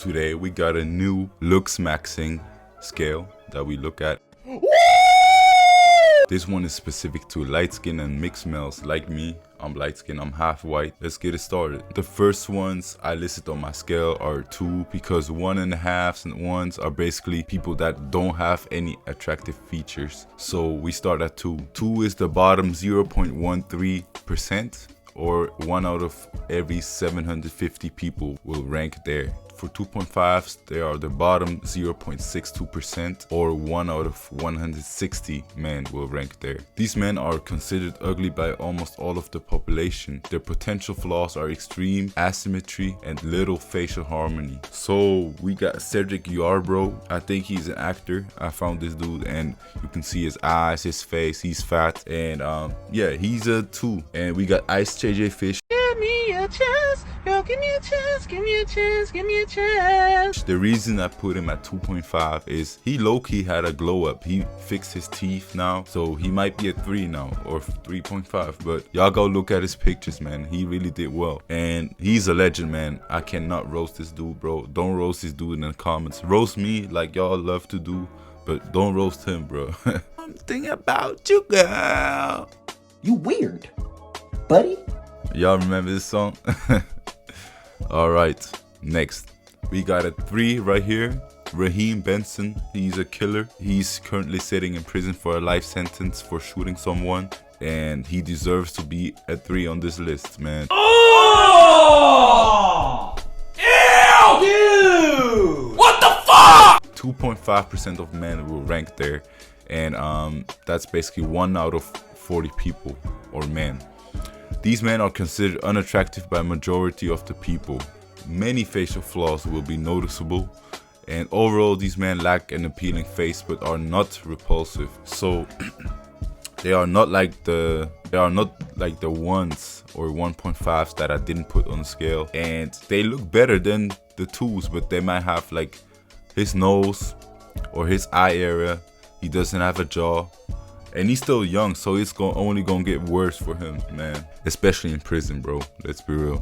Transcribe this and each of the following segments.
Today we got a new looks maxing scale that we look at. This one is specific to light skin and mixed males like me. I'm light skin, I'm half white. Let's get it started. The first ones I listed on my scale are 2 because 1.5s and 1s are basically people that don't have any attractive features. So we start at 2. 2 is the bottom 0.13%, or 1 out of every 750 people will rank there. For 2.5s, they are the bottom 0.62%, or 1 out of 160 men will rank there. These men are considered ugly by almost all of the population. Their potential flaws are extreme asymmetry and little facial harmony. So we got Cedric Yarbrough. I think he's an actor. I found this dude and you can see his eyes, his face, he's fat, and yeah, he's a 2. And we got Ice JJ Fish. Give me a chance, yo, give me a chance, give me a chance, give me a chance. The reason I put him at 2.5 is he low-key had a glow up. He fixed his teeth now, so he might be a 3 now or 3.5. But y'all go look at his pictures, man. He really did well, and he's a legend, man. I cannot roast this dude, bro. Don't roast this dude in the comments. Roast me like y'all love to do, but don't roast him, bro. I'm thinking about you, girl. You weird, buddy. Y'all remember this song? Alright, next. We got a 3 right here. Raheem Benson. He's a killer. He's currently sitting in prison for a life sentence for shooting someone. And he deserves to be a 3 on this list, man. Oh! Ew! Dude! What the fuck? 2.5% of men will rank there. And that's basically 1 out of 40 people or men. These men are considered unattractive by majority of the people. Many facial flaws will be noticeable, and overall these men lack an appealing face but are not repulsive. So they are not like the 1s or 1.5s that I didn't put on the scale, and they look better than the 2s, but they might have like his nose or his eye area. He doesn't have a jaw. And he's still young, so it's only gonna get worse for him, man. Especially in prison, bro. Let's be real.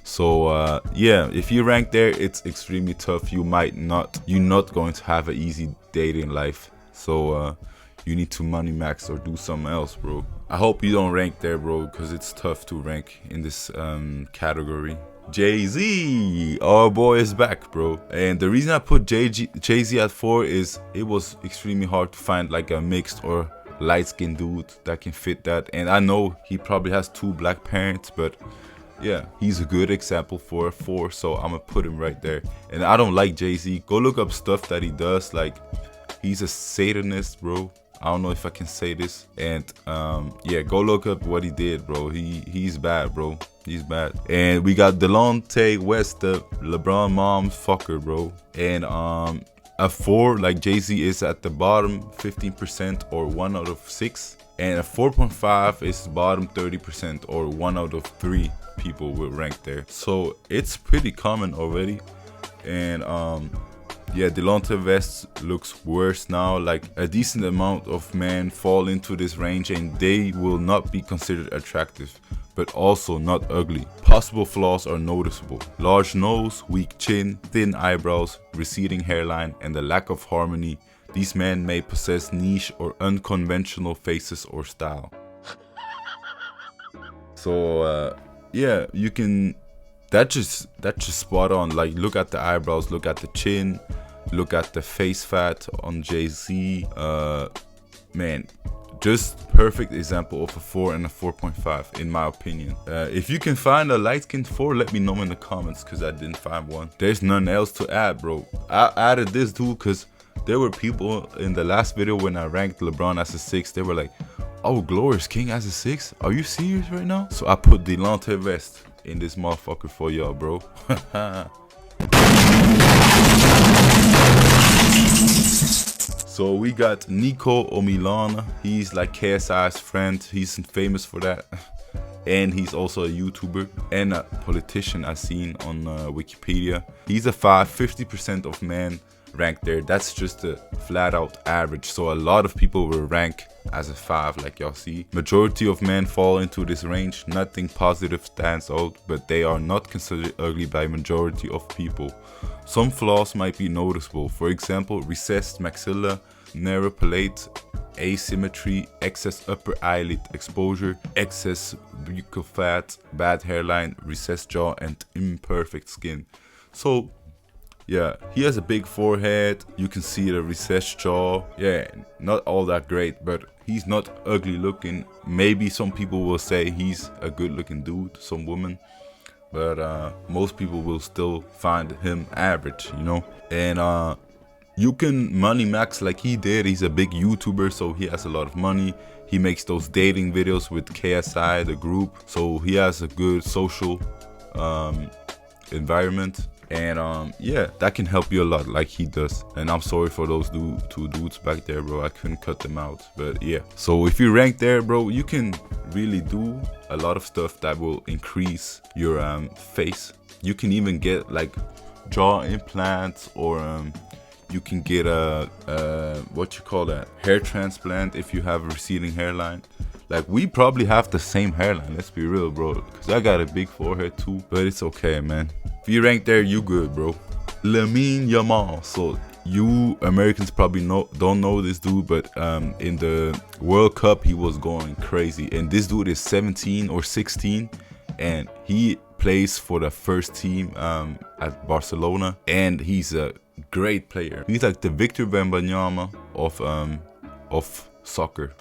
So yeah, if you rank there, it's extremely tough. You're not going to have an easy dating life. So you need to money max or do something else, bro. I hope you don't rank there, bro, because it's tough to rank in this category. Jay-Z, our boy, is back, bro. And the reason I put Jay-Z at 4 is it was extremely hard to find like a mixed or light-skinned dude that can fit that. And I know he probably has 2 black parents, but yeah, he's a good example for a 4, so I'm gonna put him right there. And I don't like Jay-Z. Go look up stuff that he does. Like, he's a Satanist, bro. I don't know if I can say this. And yeah, go look up what he did, bro. He's bad, bro. He's bad. And we got Delonte West, the LeBron mom fucker, bro. And a 4 like Jay-Z is at the bottom 15% or 1 out of 6. And a 4.5 is bottom 30% or 1 out of 3 people will rank there. So it's pretty common already. And yeah, Delonte West looks worse now. Like, a decent amount of men fall into this range and they will not be considered attractive, but also not ugly. Possible flaws are noticeable: large nose, weak chin, thin eyebrows, receding hairline, and the lack of harmony. These men may possess niche or unconventional faces or style. So yeah, you can, that's just spot on. Like, look at the eyebrows, look at the chin, look at the face fat on Jay-Z. Man, just perfect example of a 4 and a 4.5 in my opinion. If you can find a light-skinned 4, let me know in the comments, because I didn't find one. There's none else to add, bro. I added this dude because there were people in the last video when I ranked LeBron as a 6, they were like, oh, Glorious King as a 6? Are you serious right now? So I put Delonte West in this motherfucker for y'all, bro. So we got Nico Omilana. He's like KSI's friend. He's famous for that. And he's also a YouTuber and a politician I've seen on Wikipedia. He's a 5. 50% of men rank there. That's just a flat out average. So a lot of people will rank as a 5, like y'all see. Majority of men fall into this range. Nothing positive stands out, but they are not considered ugly by majority of people. Some flaws might be noticeable. For example, recessed maxilla, narrow palate, asymmetry, excess upper eyelid exposure, excess buccal fat, bad hairline, recessed jaw, and imperfect skin. So yeah, he has a big forehead. You can see the recessed jaw. Yeah, not all that great, but he's not ugly looking. Maybe some people will say he's a good looking dude, some women, but most people will still find him average, you know. And you can money max like he did. He's a big YouTuber, so he has a lot of money. He makes those dating videos with KSI, the group, so he has a good social environment. And yeah, that can help you a lot, like he does. And I'm sorry for those two dudes back there, bro. I couldn't cut them out, but yeah. So if you rank there, bro, you can really do a lot of stuff that will increase your face. You can even get like jaw implants, or you can get a what you call that, hair transplant if you have a receding hairline. Like, we probably have the same hairline, let's be real, bro, because I got a big forehead too, but it's okay, man. If you rank there, you good, bro. Lamine Yamal. So you Americans probably don't know this dude, but in the World Cup he was going crazy, and this dude is 17 or 16, and he plays for the first team at Barcelona, and he's a great player. He's like the Victor Wembanyama of soccer,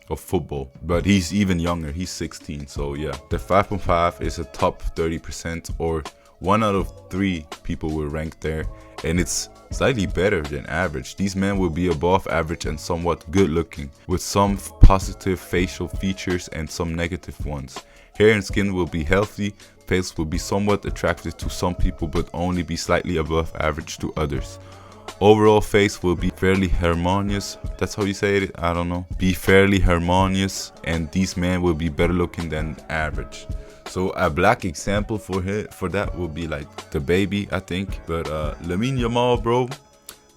of football, but he's even younger. He's 16. So yeah, the 5.5 is a top 30%, or 1 out of 3 people will rank there, and it's slightly better than average. These men will be above average and somewhat good looking, with some positive facial features and some negative ones. Hair and skin will be healthy. Face will be somewhat attractive to some people, but only be slightly above average to others. Overall face will be fairly harmonious. That's how you say it? I don't know. Be fairly harmonious, and these men will be better looking than average. So a black example for that will be like the baby, I think. But Lamine Yamal, bro,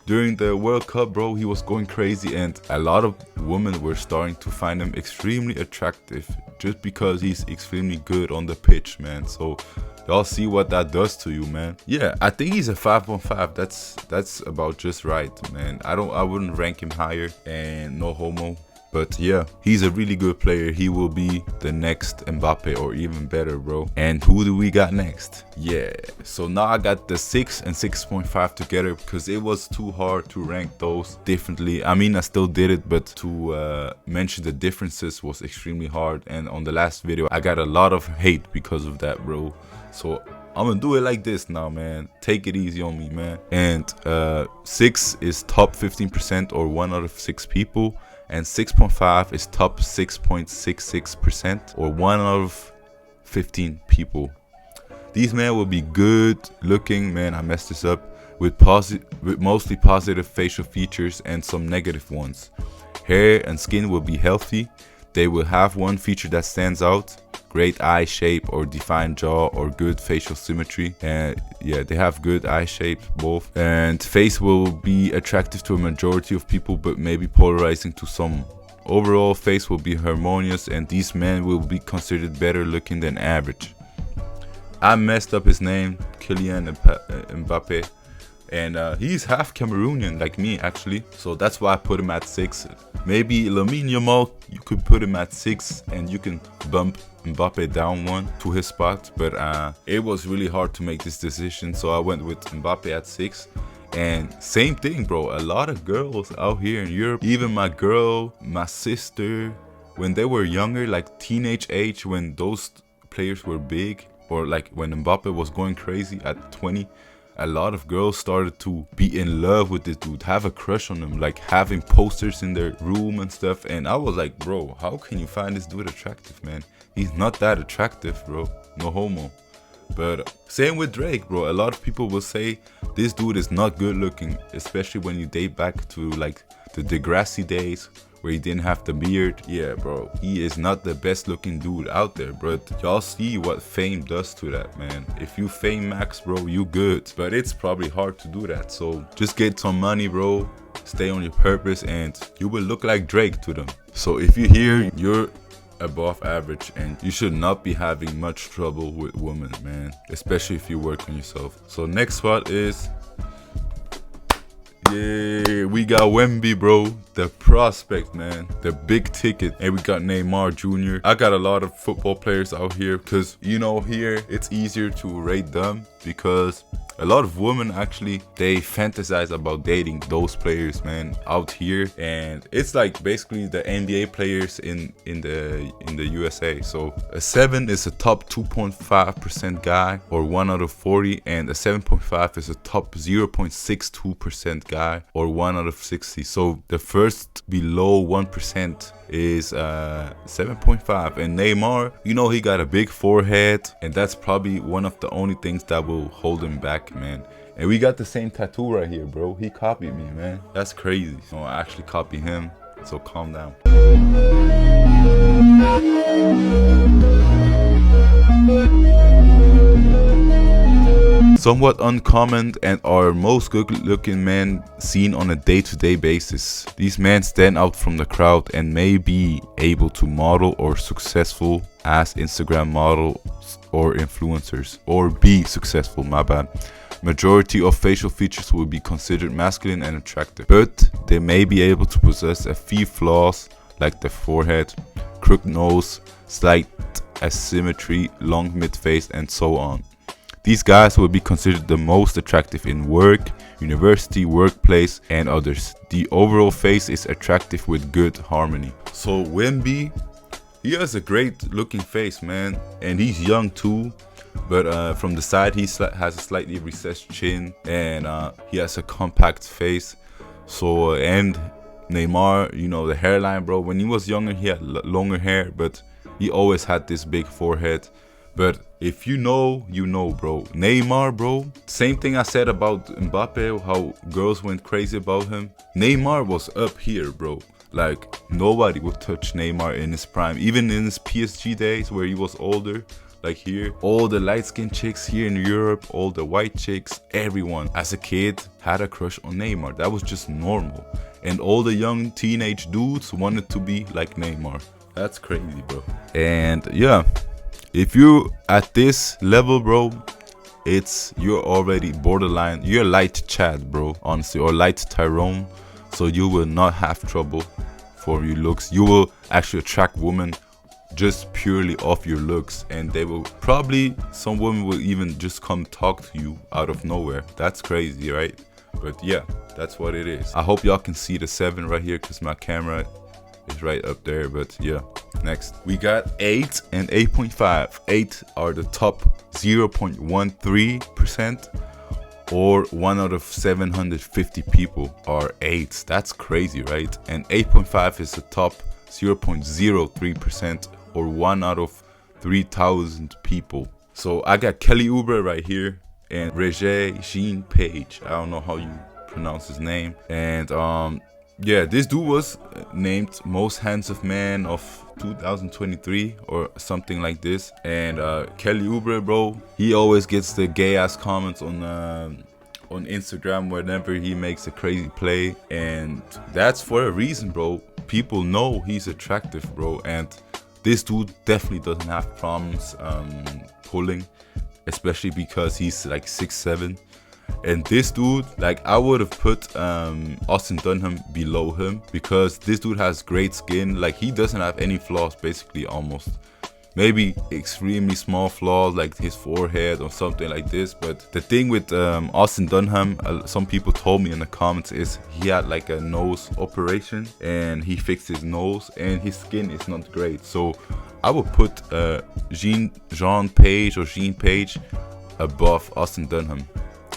during the World Cup, bro, he was going crazy, and a lot of women were starting to find him extremely attractive just because he's extremely good on the pitch, man. So y'all see what that does to you, man. Yeah, I think he's a 5.5. That's about just right, man. I wouldn't rank him higher, and no homo. But yeah, he's a really good player. He will be the next Mbappe, or even better, bro. And who do we got next? Yeah, so now I got the 6 and 6.5 together, because it was too hard to rank those differently. I mean, I still did it, but to mention the differences was extremely hard. And on the last video, I got a lot of hate because of that, bro. So I'm gonna do it like this now, man. Take it easy on me, man. And 6 is top 15%, or 1 out of 6 people. And 6.5 is top 6.66%, or 1 out of 15 people. These men will be good looking, man. I messed this up, with mostly positive facial features and some negative ones. Hair and skin will be healthy. They will have one feature that stands out: great eye shape, or defined jaw, or good facial symmetry. And yeah, they have good eye shape, both. And face will be attractive to a majority of people, but maybe polarizing to some. Overall, face will be harmonious, and these men will be considered better looking than average. I messed up his name, Kylian Mbappe, and he's half Cameroonian like me, actually, so that's why I put him at 6. Maybe Lamine Yamal, you could put him at 6, and you can bump Mbappe down 1 to his spot, but it was really hard to make this decision, so I went with Mbappe at 6. And same thing, bro, a lot of girls out here in Europe, even my girl, my sister, when they were younger, like teenage age, when those players were big, or like when Mbappe was going crazy at 20, a lot of girls started to be in love with this dude, have a crush on him, like having posters in their room and stuff. And I was like, bro, how can you find this dude attractive, man? He's not that attractive, bro. No homo. But same with Drake, bro. A lot of people will say this dude is not good looking, especially when you date back to like the Degrassi days, where he didn't have the beard. Yeah, bro, he is not the best looking dude out there, but y'all see what fame does to that, man. If you fame max, bro, you good. But it's probably hard to do that. So just get some money, bro. Stay on your purpose and you will look like Drake to them. So if you hear you're above average and you should not be having much trouble with women, man, especially if you work on yourself. So next spot is, yeah, we got Wemby, bro, the prospect, man, the big ticket. And we got Neymar Jr. I got a lot of football players out here because, you know, here it's easier to rate them because a lot of women actually, they fantasize about dating those players, man, out here. And it's like basically the NBA players in the USA. So a 7 is a top 2.5% guy, or 1 out of 40, and a 7.5 is a top 0.62% guy, or 1 out of 60. So the first below 1% is 7.5. And Neymar, you know, he got a big forehead, and that's probably one of the only things that will hold him back, man. And we got the same tattoo right here, bro. He copied me, man. That's crazy. No, I actually copied him, so calm down. Somewhat uncommon and are most good looking men seen on a day-to-day basis. These men stand out from the crowd and may be able to model or successful as Instagram models or influencers, or be successful, my bad. Majority of facial features will be considered masculine and attractive, but they may be able to possess a few flaws like the forehead, crooked nose, slight asymmetry, long mid-face, and so on. These guys will be considered the most attractive in work, university, workplace, and others. The overall face is attractive with good harmony. So Wemby, he has a great looking face, man, and he's young too. But from the side, he has a slightly recessed chin, and he has a compact face. So and Neymar, you know, the hairline, bro. When he was younger, he had longer hair, but he always had this big forehead. But if you know, you know, bro. Neymar, bro. Same thing I said about Mbappe, how girls went crazy about him. Neymar was up here, bro. Like, nobody would touch Neymar in his prime. Even in his PSG days where he was older. Like here, all the light-skinned chicks here in Europe, all the white chicks, everyone as a kid had a crush on Neymar. That was just normal. And all the young teenage dudes wanted to be like Neymar. That's crazy, bro. And yeah, if you at this level, bro, you're already borderline. You're light Chad, bro, honestly, or light Tyrone. So you will not have trouble for your looks. You will actually attract women just purely off your looks, and they will probably, some women will even just come talk to you out of nowhere. That's crazy, right? But yeah, that's what it is. I hope y'all can see the 7 right here because my camera is right up there. But yeah, next we got 8 and 8.5. 8 are the top 0.13%, or 1 out of 750 people are 8s. That's crazy, right? And 8.5 is the top 0.03%, or 1 out of 3,000 people. So I got Kelly Oubre right here, and Jean Page. I don't know how you pronounce his name. And yeah, this dude was named most handsome man of 2023 or something like this. And Kelly Oubre, bro, he always gets the gay ass comments on Instagram whenever he makes a crazy play, and that's for a reason, bro. People know he's attractive, bro, and this dude definitely doesn't have problems pulling, especially because he's like 6'7". And this dude, like, I would have put Austin Dunham below him because this dude has great skin. Like, he doesn't have any flaws, basically, almost. Maybe extremely small flaws like his forehead or something like this. But the thing with Austin Dunham, some people told me in the comments, is he had like a nose operation and he fixed his nose and his skin is not great. So I would put Jean Page above Austin Dunham.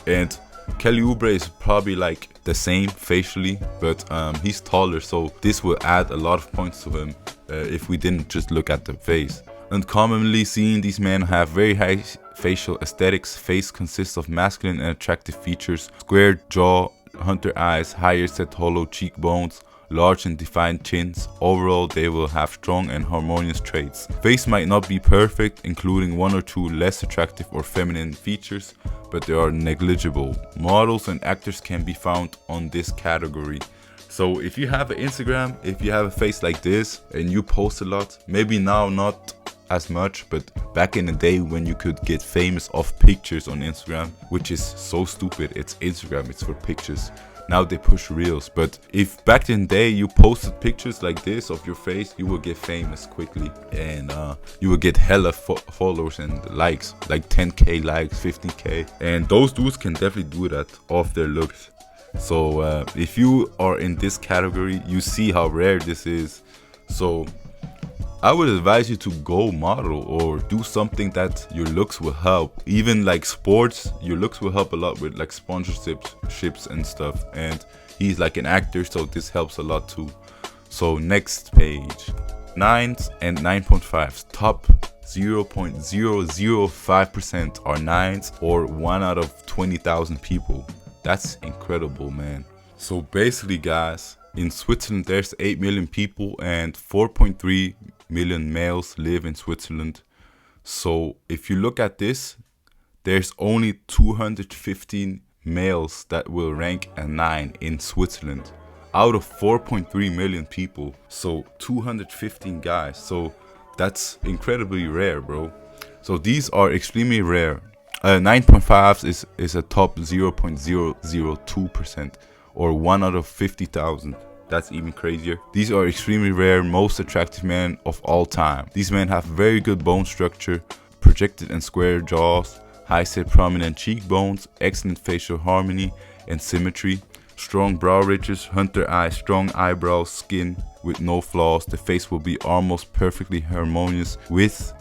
And Kelly Oubre is probably like the same facially, but he's taller, so this will add a lot of points to him if we didn't just look at the face. Uncommonly seen, these men have very high facial aesthetics. Face consists of masculine and attractive features, square jaw, hunter eyes, higher set hollow cheekbones, large and defined chins. Overall, they will have strong and harmonious traits. Face might not be perfect, including one or two less attractive or feminine features, but they are negligible. Models and actors can be found on this category. So if you have an Instagram, if you have a face like this and you post a lot, maybe now not as much, but back in the day when you could get famous off pictures on Instagram, which is so stupid. It's Instagram, it's for pictures. Now they push reels, but if back in the day you posted pictures like this of your face, you will get famous quickly, and you will get hella followers and likes, like 10k likes, 15k, and those dudes can definitely do that off their looks. So if you are in this category, you see how rare this is. So I would advise you to go model or do something that your looks will help. Even like sports, your looks will help a lot with like sponsorships and stuff. And he's like an actor, so this helps a lot too. So next page. 9s and 9.5s. Top 0.005% are 9s, or 1 out of 20,000 people. That's incredible, man. So basically, guys, in Switzerland there's 8 million people and 4.3 million males live in Switzerland. So if you look at this, there's only 215 males that will rank a 9 in Switzerland out of 4.3 million people. So 215 guys. So that's incredibly rare, bro. So these are extremely rare. 9.5s is a top 0.002%, or 1 out of 50,000. That's even crazier. These are extremely rare, most attractive men of all time. These men have very good bone structure, projected and square jaws, high set prominent cheekbones, excellent facial harmony and symmetry, strong brow ridges, hunter eyes, strong eyebrows, skin with no flaws. The face will be almost perfectly harmonious, with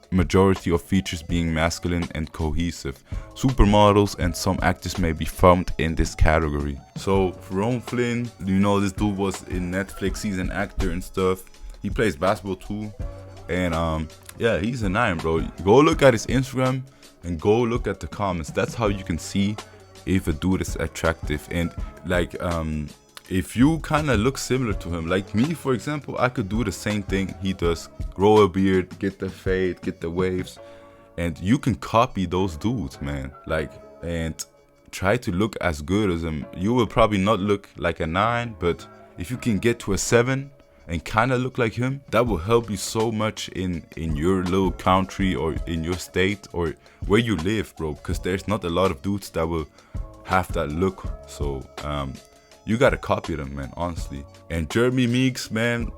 majority of features being masculine and cohesive. Supermodels and some actors may be found in this category. So Ron Flynn, you know, this dude was in Netflix, he's an actor and stuff. He plays basketball too, and yeah, he's a 9, bro. Go look at his Instagram and go look at the comments. That's how you can see if a dude is attractive. And like if you kind of look similar to him, like me for example, I could do the same thing he does. Grow a beard, get the fade, get the waves, and you can copy those dudes, man. Like, and try to look as good as him. You will probably not look like a 9, but if you can get to a 7 and kind of look like him, that will help you so much in your little country or in your state or where you live, bro, because there's not a lot of dudes that will have that look. So you gotta copy them, man, honestly. And Jeremy Meeks, man,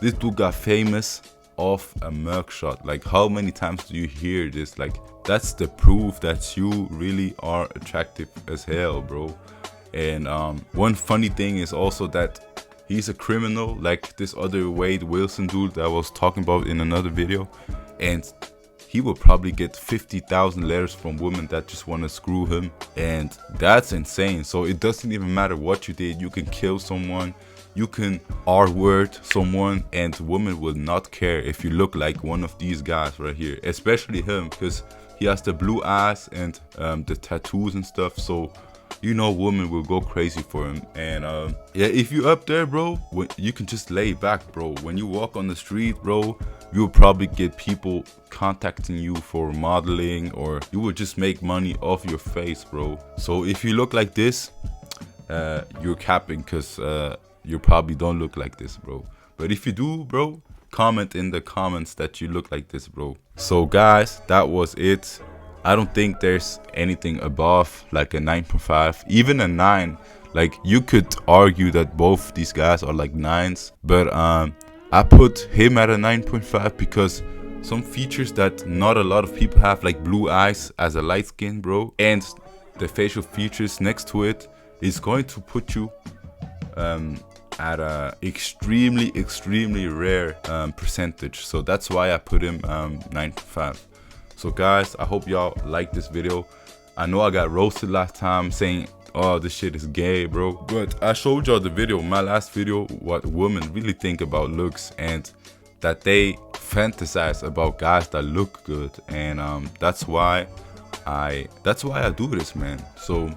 this dude got famous off a mugshot. Like, how many times do you hear this? Like, that's the proof that you really are attractive as hell, bro. And one funny thing is also that he's a criminal, like this other Wade Wilson dude that I was talking about in another video. And he will probably get 50,000 letters from women that just want to screw him, and that's insane. So it doesn't even matter what you did. You can kill someone, you can R-word someone, and women will not care if you look like one of these guys right here, especially him, because he has the blue eyes and the tattoos and stuff. So you know, women will go crazy for him. And yeah, if you up there, bro, you can just lay back, bro. When you walk on the street, bro, you will probably get people contacting you for modeling, or you will just make money off your face, bro. So if you look like this, you're capping, because you probably don't look like this, bro. But if you do, bro, comment in the comments that you look like this, bro. So guys, that was it. I don't think there's anything above like a 9.5, even a 9. Like, you could argue that both these guys are like 9s, but I put him at a 9.5 because some features that not a lot of people have, like blue eyes as a light skin, bro, and the facial features next to it, is going to put you at a extremely rare percentage. So that's why I put him 9.5. So guys, I hope y'all like this video. I know I got roasted last time saying, oh, this shit is gay, bro. But I showed y'all the video, my last video, what women really think about looks, and that they fantasize about guys that look good. And that's why I do this, man. So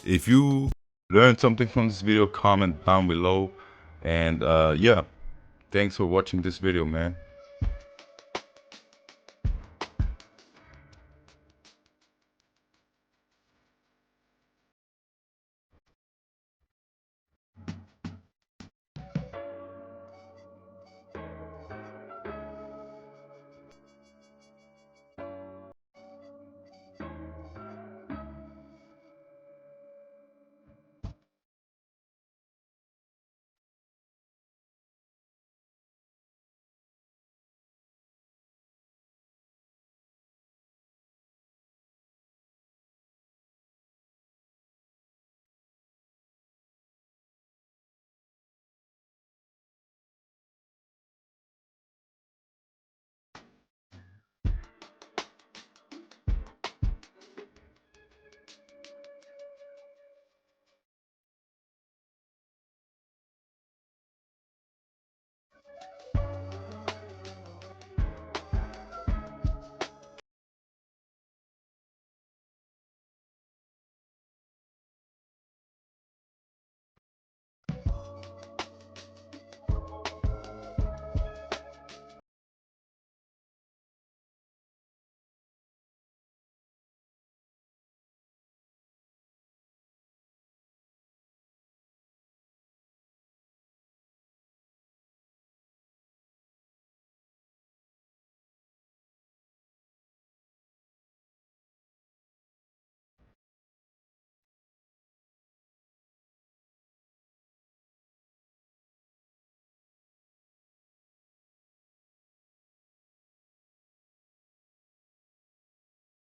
if you learned something from this video, comment down below. And yeah, thanks for watching this video, man.